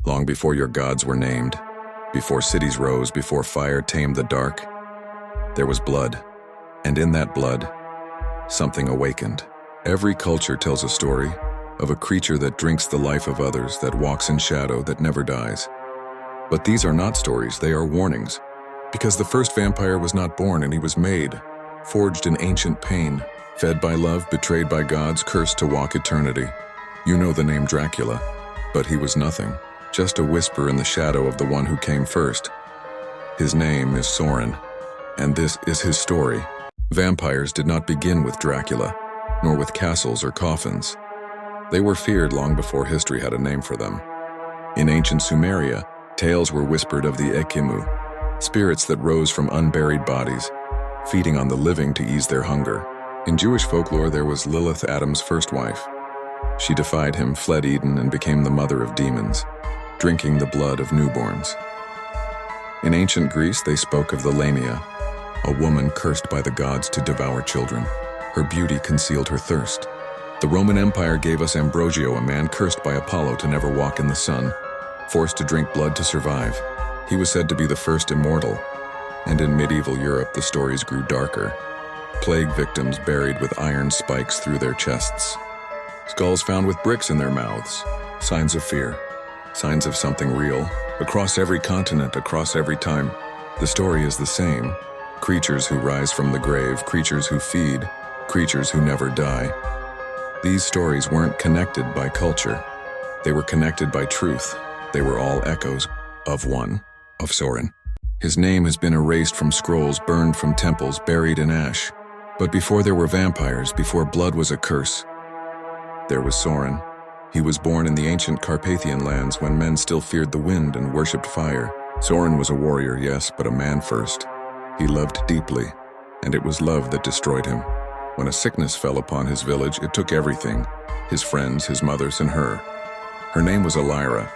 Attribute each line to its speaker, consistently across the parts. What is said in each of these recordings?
Speaker 1: Long before your gods were named, before cities rose, before fire tamed the dark, there was blood. And in that blood, something awakened. Every culture tells a story of a creature that drinks the life of others, that walks in shadow, that never dies. But these are not stories, they are warnings. Because the first vampire was not born, and he was made, forged in ancient pain, fed by love, betrayed by gods, cursed to walk eternity. You know the name Dracula, but he was nothing, just a whisper in the shadow of the one who came first. His name is Saurin, and this is his story. Vampires did not begin with Dracula, nor with castles or coffins. They were feared long before history had a name for them. In ancient Sumeria, tales were whispered of the Ekimu, spirits that rose from unburied bodies, feeding on the living to ease their hunger. In Jewish folklore, there was Lilith, Adam's first wife. She defied him, fled Eden, and became the mother of demons, drinking the blood of newborns. In ancient Greece, they spoke of the Lamia, a woman cursed by the gods to devour children. Her beauty concealed her thirst. The Roman Empire gave us Ambrosio, a man cursed by Apollo to never walk in the sun, forced to drink blood to survive. He was said to be the first immortal, and in medieval Europe the stories grew darker. Plague victims buried with iron spikes through their chests. Skulls found with bricks in their mouths. Signs of fear. Signs of something real. Across every continent, across every time, the story is the same. Creatures who rise from the grave, creatures who feed, creatures who never die. These stories weren't connected by culture. They were connected by truth. They were all echoes of one, of Saurin. His name has been erased from scrolls, burned from temples, buried in ash. But before there were vampires, before blood was a curse, there was Saurin. He was born in the ancient Carpathian lands when men still feared the wind and worshipped fire. Saurin was a warrior, yes, but a man first. He loved deeply, and it was love that destroyed him. When a sickness fell upon his village, it took everything, his friends, his mothers, and her. Her name was Elira,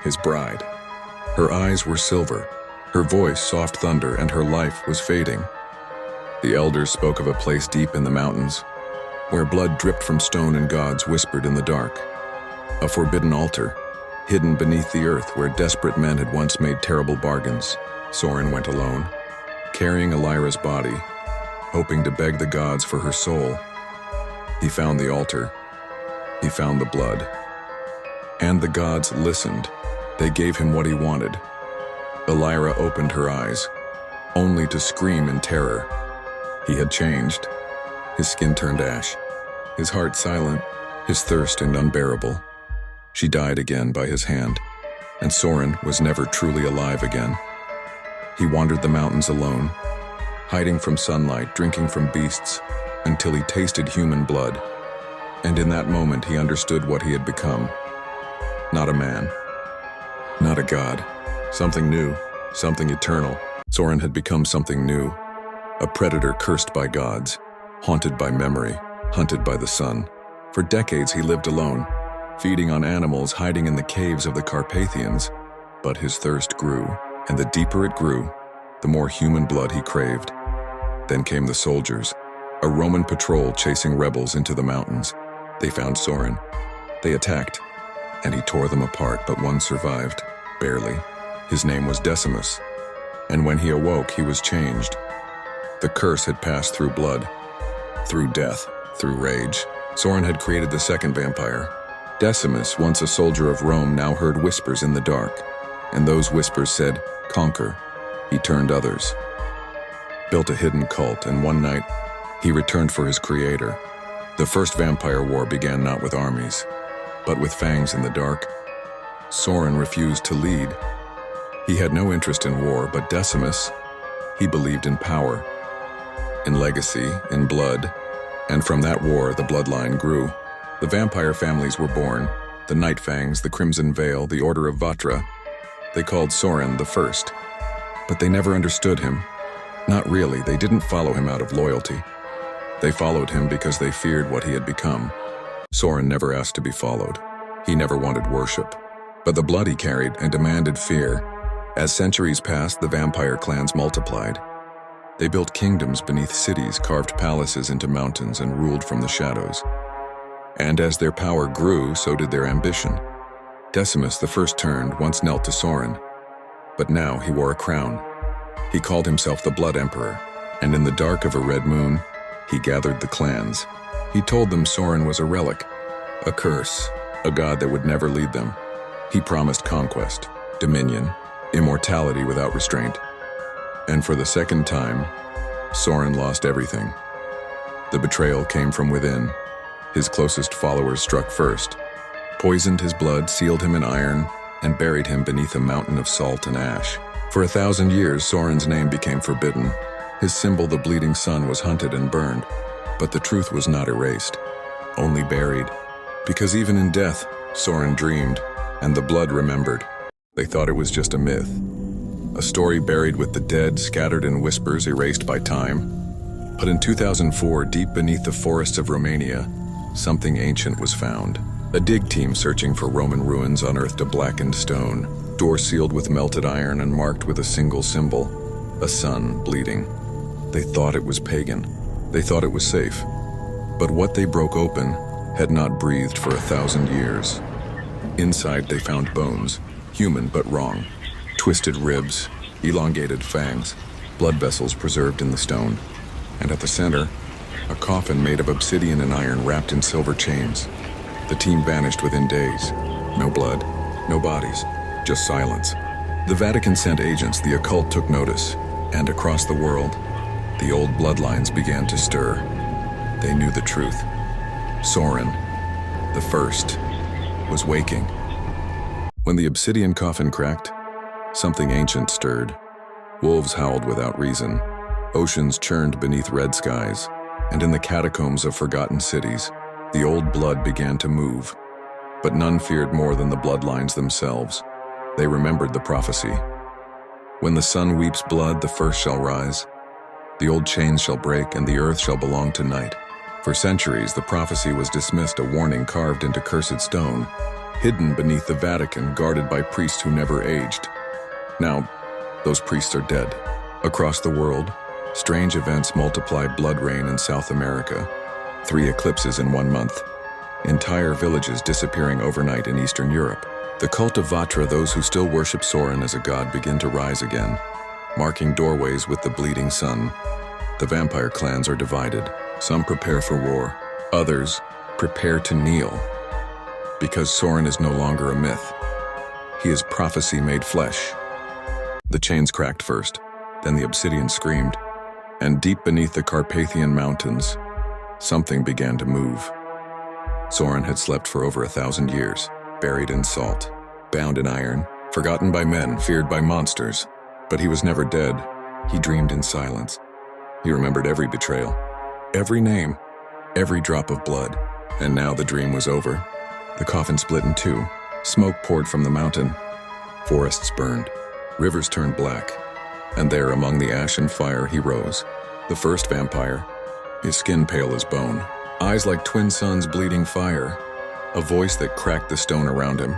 Speaker 1: his bride. Her eyes were silver, her voice soft thunder, and her life was fading. The elders spoke of a place deep in the mountains, where blood dripped from stone and gods whispered in the dark. A forbidden altar, hidden beneath the earth where desperate men had once made terrible bargains. Saurin went alone, carrying Elira's body, hoping to beg the gods for her soul. He found the altar. He found the blood. And the gods listened. They gave him what he wanted. Elira opened her eyes, only to scream in terror. He had changed. His skin turned ash, his heart silent, his thirst and unbearable. She died again by his hand, and Saurin was never truly alive again. He wandered the mountains alone, hiding from sunlight, drinking from beasts, until he tasted human blood. And in that moment he understood what he had become. Not a man, not a god, something new, something eternal. Saurin had become something new, a predator cursed by gods, haunted by memory, hunted by the sun. For decades he lived alone, feeding on animals, hiding in the caves of the Carpathians. But his thirst grew, and the deeper it grew, the more human blood he craved. Then came the soldiers, a Roman patrol chasing rebels into the mountains. They found Saurin. They attacked, and he tore them apart, but one survived, barely. His name was Decimus, and when he awoke, he was changed. The curse had passed through blood, through death, through rage. Saurin had created the second vampire. Decimus, once a soldier of Rome, now heard whispers in the dark, and those whispers said, "Conquer." He turned others, built a hidden cult, and one night, he returned for his creator. The first vampire war began not with armies, but with fangs in the dark. Saurin refused to lead. He had no interest in war, but Decimus, he believed in power, in legacy, in blood, and from that war, the bloodline grew. The vampire families were born, the Night Fangs, the Crimson Veil, the Order of Vatra. They called Saurin the first, but they never understood him. Not really, they didn't follow him out of loyalty. They followed him because they feared what he had become. Saurin never asked to be followed. He never wanted worship, but the blood he carried and demanded fear. As centuries passed, the vampire clans multiplied. They built kingdoms beneath cities, carved palaces into mountains, and ruled from the shadows. And as their power grew, so did their ambition. Decimus, the first turned, once knelt to Saurin, but now he wore a crown. He called himself the Blood Emperor, and in the dark of a red moon, he gathered the clans. He told them Saurin was a relic, a curse, a god that would never lead them. He promised conquest, dominion, immortality without restraint. And for the second time, Saurin lost everything. The betrayal came from within. His closest followers struck first, poisoned his blood, sealed him in iron, and buried him beneath a mountain of salt and ash. For 1,000 years, Saurin's name became forbidden. His symbol, the bleeding sun, was hunted and burned. But the truth was not erased, only buried. Because even in death, Saurin dreamed, and the blood remembered. They thought it was just a myth, a story buried with the dead, scattered in whispers, erased by time. But in 2004, deep beneath the forests of Romania, something ancient was found. A dig team searching for Roman ruins unearthed a blackened stone, door sealed with melted iron and marked with a single symbol, a sun bleeding. They thought it was pagan. They thought it was safe. But what they broke open had not breathed for 1,000 years. Inside they found bones, human but wrong, twisted ribs, elongated fangs, blood vessels preserved in the stone. And at the center, a coffin made of obsidian and iron wrapped in silver chains. The team vanished within days. No blood, no bodies, just silence. The Vatican sent agents, the occult took notice, and across the world, the old bloodlines began to stir. They knew the truth. Saurin, the first, was waking. When the obsidian coffin cracked, something ancient stirred. Wolves howled without reason. Oceans churned beneath red skies. And in the catacombs of forgotten cities, the old blood began to move. But none feared more than the bloodlines themselves. They remembered the prophecy. When the sun weeps blood, the first shall rise. The old chains shall break, and the earth shall belong to night. For centuries, the prophecy was dismissed, a warning carved into cursed stone, hidden beneath the Vatican, guarded by priests who never aged. Now, those priests are dead. Across the world, strange events multiplied: blood rain in South America, 3 eclipses in 1 month, entire villages disappearing overnight in Eastern Europe. The cult of Vatra, those who still worship Saurin as a god, begin to rise again, marking doorways with the bleeding sun. The vampire clans are divided. Some prepare for war. Others prepare to kneel. Because Saurin is no longer a myth. He is prophecy made flesh. The chains cracked first, then the obsidian screamed, and deep beneath the Carpathian mountains, something began to move. Saurin had slept for over 1,000 years, buried in salt, bound in iron, forgotten by men, feared by monsters. But he was never dead. He dreamed in silence. He remembered every betrayal, every name, every drop of blood. And now the dream was over. The coffin split in 2. Smoke poured from the mountain. Forests burned. Rivers turned black. And there, among the ash and fire, he rose. The first vampire, his skin pale as bone, eyes like twin suns bleeding fire, a voice that cracked the stone around him.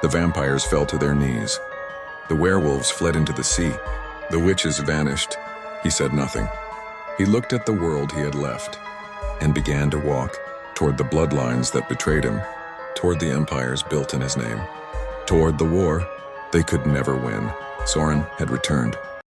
Speaker 1: The vampires fell to their knees. The werewolves fled into the sea. The witches vanished. He said nothing. He looked at the world he had left and began to walk toward the bloodlines that betrayed him, toward the empires built in his name, toward the war they could never win. Saurin had returned.